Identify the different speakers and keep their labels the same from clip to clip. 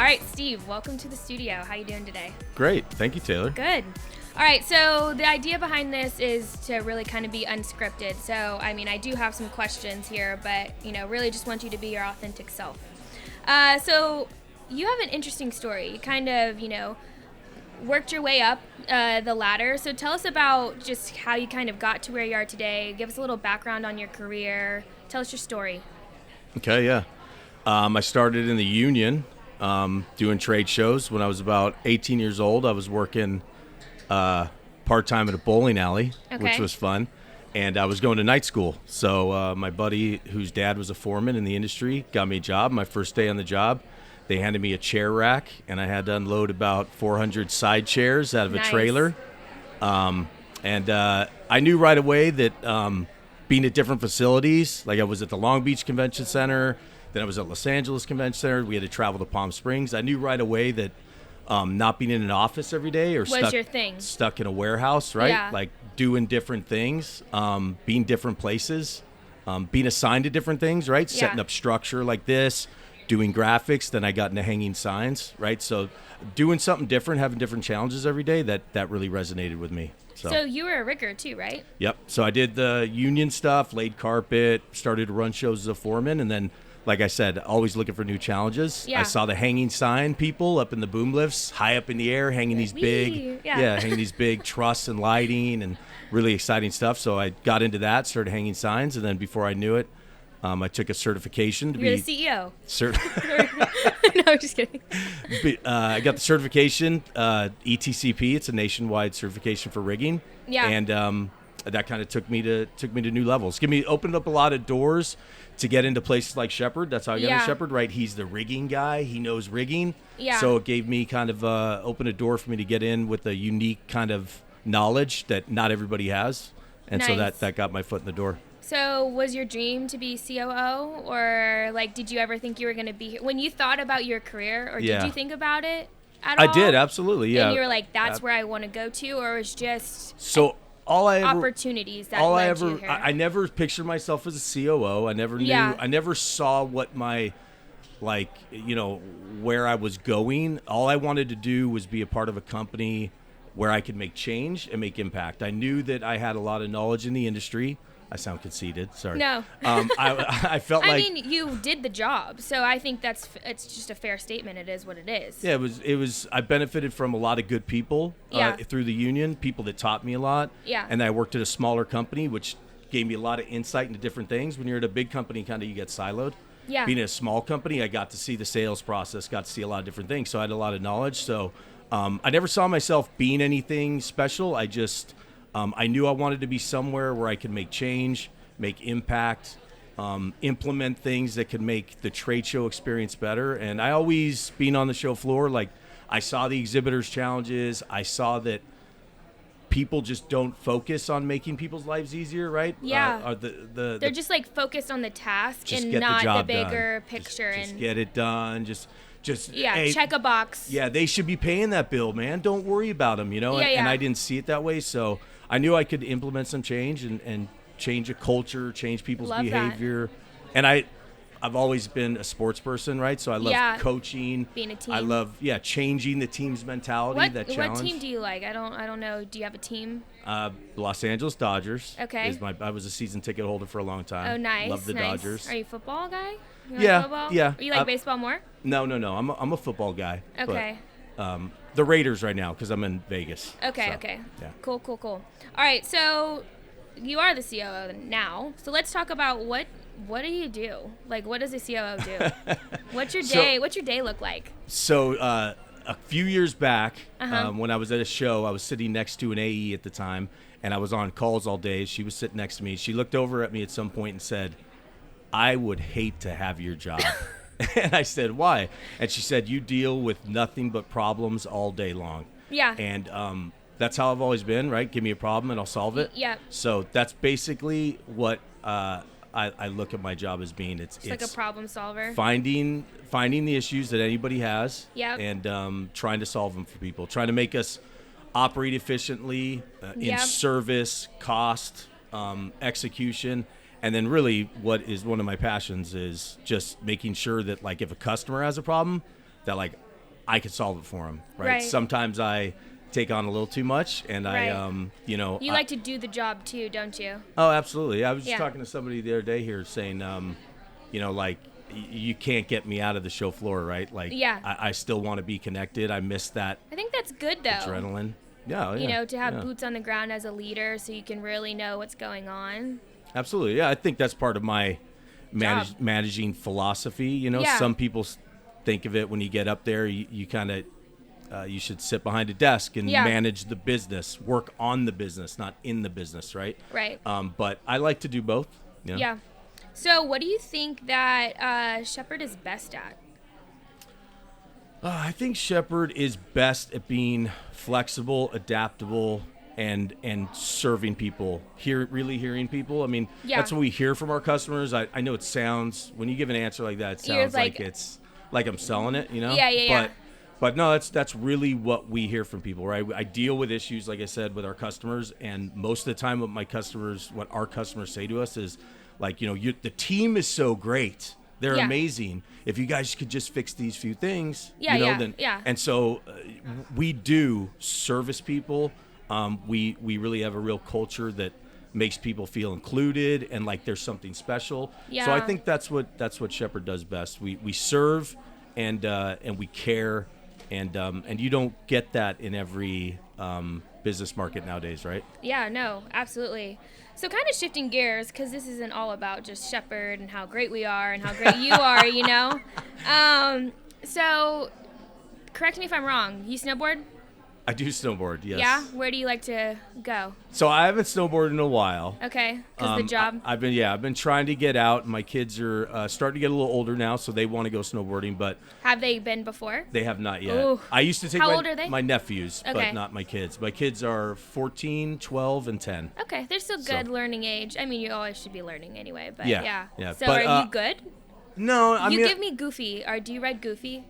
Speaker 1: right, Steve, welcome to the studio. How you doing today?
Speaker 2: Great. Thank you, Taylor.
Speaker 1: Good. All right, so the idea behind this is to really kind of be unscripted. So, I mean, I do have some questions here, but, really just want you to be your authentic self. So you have an interesting story. You kind of, worked your way up the ladder. So tell us about just how you kind of got to where you are today. Give us a little background on your career. Tell us your story.
Speaker 2: Okay, yeah. I started in the union doing trade shows when I was about 18 years old. I was working part-time at a bowling alley, which was fun. And I was going to night school. So my buddy, whose dad was a foreman in the industry, got me a job. My first day on the job, they handed me a chair rack, and I had to unload about 400 side chairs out of a trailer. And I knew right away that being at different facilities, like I was at the Long Beach Convention Center, then I was at Los Angeles Convention Center. We had to travel to Palm Springs. I knew right away that not being in an office every day or stuck in a warehouse, right?
Speaker 1: Yeah.
Speaker 2: Like doing different things, being different places, being assigned to different things, right?
Speaker 1: Yeah.
Speaker 2: Setting up structure like this, doing graphics. Then I got into hanging signs, right? So doing something different, having different challenges every day, that really resonated with me.
Speaker 1: So you were a rigger too, right?
Speaker 2: Yep. So I did the union stuff, laid carpet, started to run shows as a foreman, and then, like I said, always looking for new challenges.
Speaker 1: Yeah.
Speaker 2: I saw the hanging sign people up in the boom lifts, high up in the air, hanging these hanging these big truss and lighting and really exciting stuff. So I got into that, started hanging signs, and then before I knew it, I took a certification to
Speaker 1: You're the CEO. No, I'm just kidding.
Speaker 2: I got the certification, ETCP. It's a nationwide certification for rigging.
Speaker 1: Yeah.
Speaker 2: And that kind of took me to new levels. Opened up a lot of doors to get into places like Shepard. That's how I got into Shepard, right? He's the rigging guy. He knows rigging.
Speaker 1: Yeah.
Speaker 2: So it gave me kind of opened a door for me to get in with a unique kind of knowledge that not everybody has. And so that got my foot in the door.
Speaker 1: So was your dream to be COO, or did you ever think you were going to be here? When you thought about your career, or did you think about it at all?
Speaker 2: I did, absolutely, yeah.
Speaker 1: And you were like, that's where I want to go to, or it was just opportunities that led you here?
Speaker 2: I never pictured myself as a COO. I never knew.
Speaker 1: Yeah.
Speaker 2: I never saw what my, where I was going. All I wanted to do was be a part of a company where I could make change and make impact. I knew that I had a lot of knowledge in the industry. I sound conceited. Sorry.
Speaker 1: No.
Speaker 2: I felt like.
Speaker 1: I mean, you did the job, so I think it's just a fair statement. It is what it is.
Speaker 2: Yeah, it was. I benefited from a lot of good people through the union, people that taught me a lot.
Speaker 1: Yeah.
Speaker 2: And I worked at a smaller company, which gave me a lot of insight into different things. When you're at a big company, kind of you get siloed.
Speaker 1: Yeah.
Speaker 2: Being at a small company, I got to see the sales process, got to see a lot of different things. So I had a lot of knowledge. So I never saw myself being anything special. I just. I knew I wanted to be somewhere where I could make change, make impact, implement things that could make the trade show experience better. And I always, being on the show floor, I saw the exhibitors' challenges. I saw that people just don't focus on making people's lives easier, right?
Speaker 1: Yeah. They're just focused on the task and not the bigger picture.
Speaker 2: Just get it done. Just
Speaker 1: hey, check a box.
Speaker 2: Yeah, they should be paying that bill, man. Don't worry about them, And I didn't see it that way, so I knew I could implement some change and change a culture, change people's behavior. And I've always been a sports person, right? So I love coaching.
Speaker 1: Being a team.
Speaker 2: I love changing the team's mentality. That challenge.
Speaker 1: What team do you like? I don't know. Do you have a team?
Speaker 2: Los Angeles Dodgers.
Speaker 1: Okay.
Speaker 2: I was a season ticket holder for a long time.
Speaker 1: Oh, nice.
Speaker 2: Love the Dodgers.
Speaker 1: Are you a football guy? You
Speaker 2: like
Speaker 1: football?
Speaker 2: Yeah.
Speaker 1: Or you like baseball more?
Speaker 2: No. I'm a football guy.
Speaker 1: Okay.
Speaker 2: But, the Raiders right now because I'm in Vegas.
Speaker 1: Okay.
Speaker 2: Yeah.
Speaker 1: Cool. All right, so you are the COO now. So let's talk about what do you do? What does a COO do? What's your day? What's your day look like?
Speaker 2: So a few years back, when I was at a show, I was sitting next to an AE at the time, and I was on calls all day. She was sitting next to me. She looked over at me at some point and said, "I would hate to have your job." And I said, "Why?" And she said, "You deal with nothing but problems all day long."
Speaker 1: Yeah.
Speaker 2: And that's how I've always been, right? Give me a problem and I'll solve it.
Speaker 1: Yeah.
Speaker 2: So that's basically what I look at my job as being. It's
Speaker 1: like a problem solver.
Speaker 2: Finding the issues that anybody has.
Speaker 1: Yep.
Speaker 2: And trying to solve them for people. Trying to make us operate efficiently in service, cost, execution. And then really what is one of my passions is just making sure that if a customer has a problem, that I could solve it for them, right?
Speaker 1: Right.
Speaker 2: Sometimes I take on a little too much, and
Speaker 1: Right. You
Speaker 2: I
Speaker 1: like to do the job too, don't you?
Speaker 2: Oh, absolutely. I was just
Speaker 1: Yeah.
Speaker 2: talking to somebody the other day here saying, like, you can't get me out of the show floor, right? Like,
Speaker 1: Yeah.
Speaker 2: I still want to be connected. I miss that
Speaker 1: I think that's good though.
Speaker 2: adrenaline. Yeah, yeah.
Speaker 1: To have boots on the ground as a leader so you can really know what's going on.
Speaker 2: Absolutely. Yeah, I think that's part of my
Speaker 1: Job.
Speaker 2: managing philosophy.
Speaker 1: Yeah.
Speaker 2: Some people think of it when you get up there, you kind of, you should sit behind a desk and manage the business, work on the business, not in the business, right?
Speaker 1: Right.
Speaker 2: But I like to do both.
Speaker 1: Yeah. So what do you think that Shepard is best at?
Speaker 2: I think Shepard is best at being flexible, adaptable, and serving people, really hearing people. I mean, that's what we hear from our customers. I know it sounds, when you give an answer like that, it sounds like it's like I'm selling it,
Speaker 1: Yeah.
Speaker 2: But no, that's really what we hear from people, right? I deal with issues, like I said, with our customers, and most of the time what our customers say to us is like, the team is so great. They're amazing. If you guys could just fix these few things, then. And so we do service people. We really have a real culture that makes people feel included and like there's something special.
Speaker 1: Yeah.
Speaker 2: So I think that's what Shepard does best. We serve and we care, and you don't get that in every business market nowadays, right?
Speaker 1: Yeah, no, absolutely. So kind of shifting gears, because this isn't all about just Shepard and how great we are and how great you are, So correct me if I'm wrong. You snowboard?
Speaker 2: I do snowboard, yes.
Speaker 1: Yeah? Where do you like to go?
Speaker 2: So I haven't snowboarded in a while.
Speaker 1: Okay, because the job?
Speaker 2: I've been trying to get out. My kids are starting to get a little older now, so they want to go snowboarding, but
Speaker 1: Have they been before?
Speaker 2: they have not yet.
Speaker 1: Ooh.
Speaker 2: I used to take
Speaker 1: How old are they?
Speaker 2: my nephews,
Speaker 1: Okay.
Speaker 2: but not my kids. My kids are 14, 12, and 10.
Speaker 1: Okay, they're still good learning age. I mean, you always should be learning anyway, but
Speaker 2: Yeah.
Speaker 1: So
Speaker 2: But,
Speaker 1: are you good?
Speaker 2: No, I
Speaker 1: You
Speaker 2: mean,
Speaker 1: give me Goofy, or do you ride Goofy?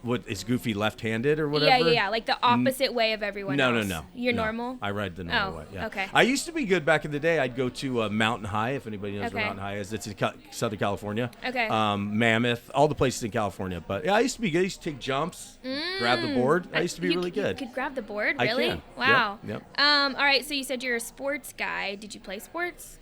Speaker 2: what is Goofy left-handed or whatever?
Speaker 1: Yeah, like the opposite way of everyone else.
Speaker 2: No.
Speaker 1: You're
Speaker 2: No.
Speaker 1: normal?
Speaker 2: I ride the normal way. Yeah.
Speaker 1: Okay.
Speaker 2: I used to be good back in the day. I'd go to Mountain High, if anybody knows where
Speaker 1: Okay.
Speaker 2: Mountain High is. It's in Southern California.
Speaker 1: Okay.
Speaker 2: Mammoth, all the places in California. But yeah, I used to be good. I used to take jumps, grab the board. I used to be really good.
Speaker 1: You could grab the board,
Speaker 2: I
Speaker 1: really?
Speaker 2: can.
Speaker 1: Wow.
Speaker 2: Yep.
Speaker 1: All right, so you said you're a sports guy. Did you play sports?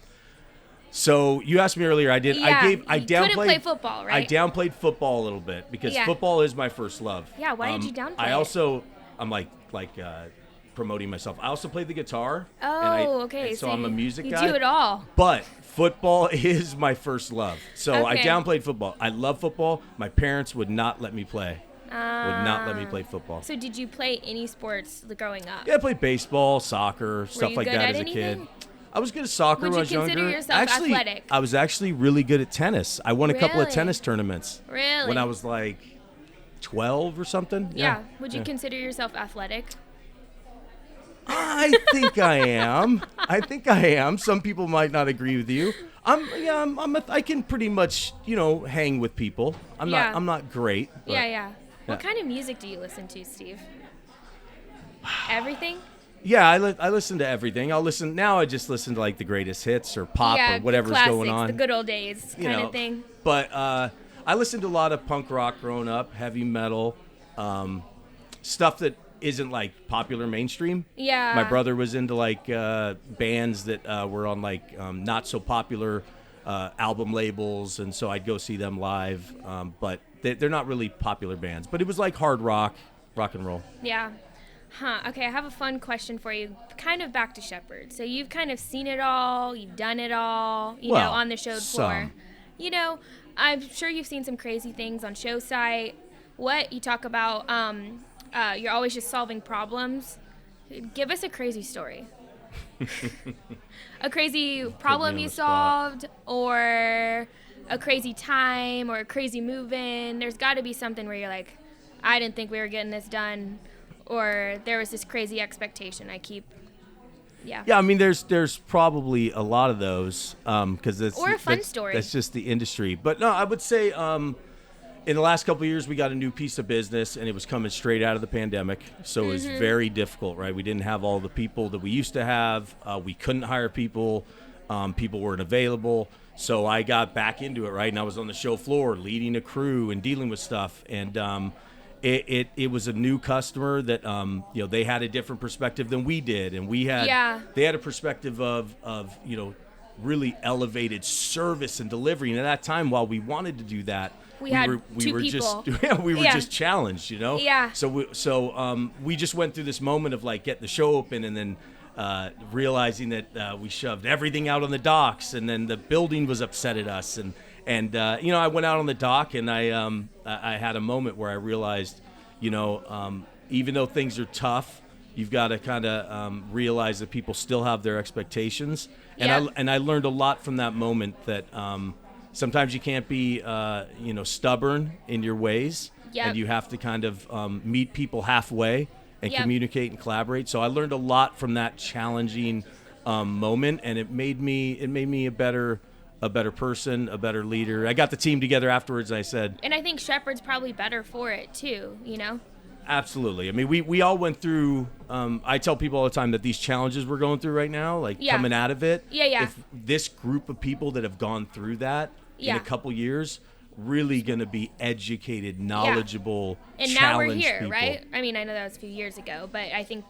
Speaker 2: So you asked me earlier. I did.
Speaker 1: Yeah,
Speaker 2: I
Speaker 1: you couldn't play football,
Speaker 2: I
Speaker 1: right?
Speaker 2: downplayed football a little bit because
Speaker 1: Yeah.
Speaker 2: football is my first love.
Speaker 1: Yeah, why did you downplay
Speaker 2: I
Speaker 1: it?
Speaker 2: also, I'm like promoting myself. I also played the guitar.
Speaker 1: Oh, okay.
Speaker 2: And so I'm a music
Speaker 1: you
Speaker 2: guy.
Speaker 1: do it all.
Speaker 2: But football is my first love. So I
Speaker 1: Okay.
Speaker 2: downplayed football. I love football. My parents would not let me play. Would not let me play football.
Speaker 1: So did you play any sports growing up?
Speaker 2: Yeah, I played baseball, soccer, stuff
Speaker 1: you
Speaker 2: like
Speaker 1: good
Speaker 2: that
Speaker 1: at
Speaker 2: as a
Speaker 1: anything?
Speaker 2: kid. I was good at soccer
Speaker 1: Would
Speaker 2: when I
Speaker 1: you
Speaker 2: was younger.
Speaker 1: consider yourself athletic?
Speaker 2: I was actually really good at tennis. I won a couple of
Speaker 1: Really?
Speaker 2: tennis tournaments.
Speaker 1: Really?
Speaker 2: When I was like 12 or something.
Speaker 1: Yeah. Would you consider yourself athletic?
Speaker 2: I think I am. Some people might not agree with you. I can pretty much, hang with people. I'm not great. But,
Speaker 1: Yeah. What kind of music do you listen to, Steve? Everything?
Speaker 2: Yeah, I listen to everything. I just listen to like the greatest hits or pop or whatever's
Speaker 1: classics,
Speaker 2: going on.
Speaker 1: the good old days kind of thing.
Speaker 2: But I listened to a lot of punk rock growing up, heavy metal, stuff that isn't like popular mainstream.
Speaker 1: Yeah.
Speaker 2: My brother was into like bands that were on like not so popular album labels, and so I'd go see them live. But they're not really popular bands. But it was like hard rock and roll.
Speaker 1: Yeah. Okay, I have a fun question for you, kind of back to Shepard. So you've kind of seen it all, you've done it all, on the show floor.
Speaker 2: Some.
Speaker 1: I'm sure you've seen some crazy things on show site. What you talk about, you're always just solving problems. Give us a crazy story. A crazy problem you solved, or a crazy time, or a crazy move-in. There's got to be something where you're like, I didn't think we were getting this done. Or there was this crazy expectation. Yeah,
Speaker 2: I mean, there's probably a lot of those because it's
Speaker 1: or a fun story.
Speaker 2: That's just the industry. But no, I would say in the last couple of years we got a new piece of business, and it was coming straight out of the pandemic, so it was very difficult. Right, we didn't have all the people that we used to have. We couldn't hire people. People weren't available. So I got back into it. Right, and I was on the show floor, leading a crew and dealing with stuff, and it was a new customer that they had a different perspective than we did, and they had a perspective of really elevated service and delivery. And at that time, while we wanted to do that, we were just challenged,
Speaker 1: Yeah.
Speaker 2: So we just went through this moment of like getting the show open, and then realizing that we shoved everything out on the docks, and then the building was upset at us, and I went out on the dock, and I had a moment where I realized, even though things are tough, you've got to kind of realize that people still have their expectations. And I learned a lot from that moment that sometimes you can't be, stubborn in your ways, and you have to kind of meet people halfway and communicate and collaborate. So I learned a lot from that challenging moment, and it made me a better person, a better leader. I got the team together afterwards, and I said,
Speaker 1: and I think Shepard's probably better for it too,
Speaker 2: Absolutely. I mean, we all went through, I tell people all the time that these challenges we're going through right now, like coming out of it, if this group of people that have gone through that in a couple years, really going to be educated, knowledgeable,
Speaker 1: and now we're
Speaker 2: challenged
Speaker 1: here,
Speaker 2: people.
Speaker 1: right? I mean, I know that was a few years ago, but I think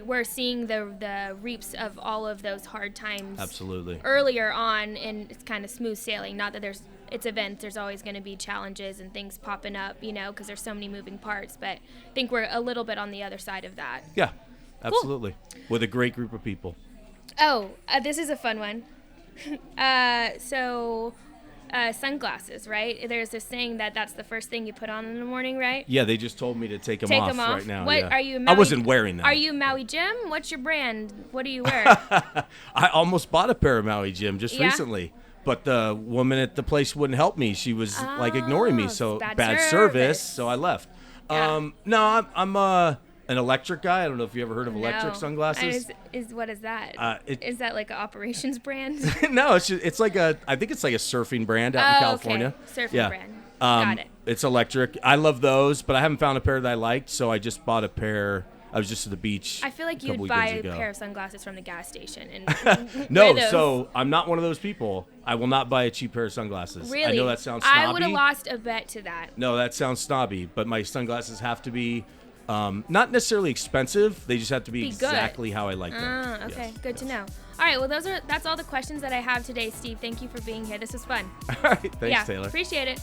Speaker 1: we're seeing the reaps of all of those hard times
Speaker 2: Absolutely.
Speaker 1: earlier on, and it's kind of smooth sailing. Not that it's events, there's always going to be challenges and things popping up, because there's so many moving parts, but I think we're a little bit on the other side of that.
Speaker 2: Yeah, absolutely. Cool. With a great group of people.
Speaker 1: Oh, this is a fun one. Sunglasses, right? There's this saying that's the first thing you put on in the morning, right?
Speaker 2: Yeah, they just told me to take them off right now.
Speaker 1: What are you? Maui,
Speaker 2: I wasn't wearing them.
Speaker 1: Are you Maui Jim? What's your brand? What do you wear?
Speaker 2: I almost bought a pair of Maui Jim just recently, but the woman at the place wouldn't help me. She was ignoring me, so bad service. So I left.
Speaker 1: Yeah.
Speaker 2: No, I'm an electric guy. I don't know if you ever heard of electric sunglasses.
Speaker 1: What is that? Is that like an operations brand?
Speaker 2: No, I think it's like a surfing brand out in California.
Speaker 1: Okay. Surfing brand. Got it.
Speaker 2: It's electric. I love those, but I haven't found a pair that I liked, so I just bought a pair. I was just at the beach.
Speaker 1: I feel like you'd buy a pair of sunglasses from the gas station and
Speaker 2: no, so I'm not one of those people. I will not buy a cheap pair of sunglasses.
Speaker 1: Really?
Speaker 2: I know that sounds snobby.
Speaker 1: I would have lost a bet to that.
Speaker 2: No, that sounds snobby, but my sunglasses have to be not necessarily expensive. They just have to be exactly how I like them.
Speaker 1: Okay, good to know. All right, well, that's all the questions that I have today, Steve. Thank you for being here. This was fun.
Speaker 2: All right, thanks, Taylor.
Speaker 1: Appreciate it.